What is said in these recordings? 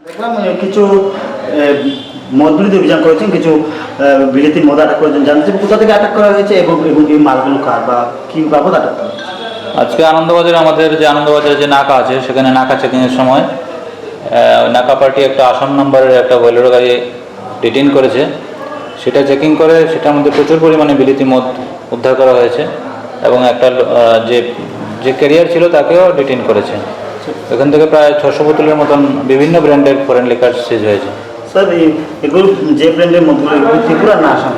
দেখলাম কিছু মদবিরোধী অভিযান করেছেন, কিছু বিলেতি মদ আটক করেছেন। জানতে কোথা থেকে আটক করা হয়েছে এবং এই মালগুলো কার বা কী বাবদ আটক করা হয়েছে? আজকে আনন্দবাজারে আমাদের যে আনন্দবাজারে যে নাকা আছে সেখানে নাকা চেকিংয়ের সময় নাকা পার্টি একটা আসাম নাম্বারের একটা বোলেরো গাড়ি ডিটেইন করেছে। সেটা চেকিং করে সেটার মধ্যে প্রচুর পরিমাণে বিলেতি মদ উদ্ধার করা হয়েছে এবং একটা যে ক্যারিয়ার ছিল তাকেও ডিটেইন করেছে। এখান থেকে প্রায় 600 বোতলের মতন বিভিন্ন ব্র্যান্ডের ফরেন লিকার সিজ হয়েছে। স্যার এগুলো যে ব্র্যান্ডের মদগুলো এগুলো ত্রিপুরা না আসাম?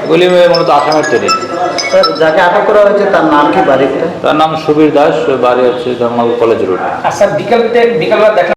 এগুলি মূলত আসামের তৈরি। স্যার যাকে আটক করা হয়েছে তার নাম কি, বাড়ি? তার নাম সুবীর দাস, বাড়ি হচ্ছে ধর্মনগর কলেজ রোড। স্যার বিকালবেলা দেখা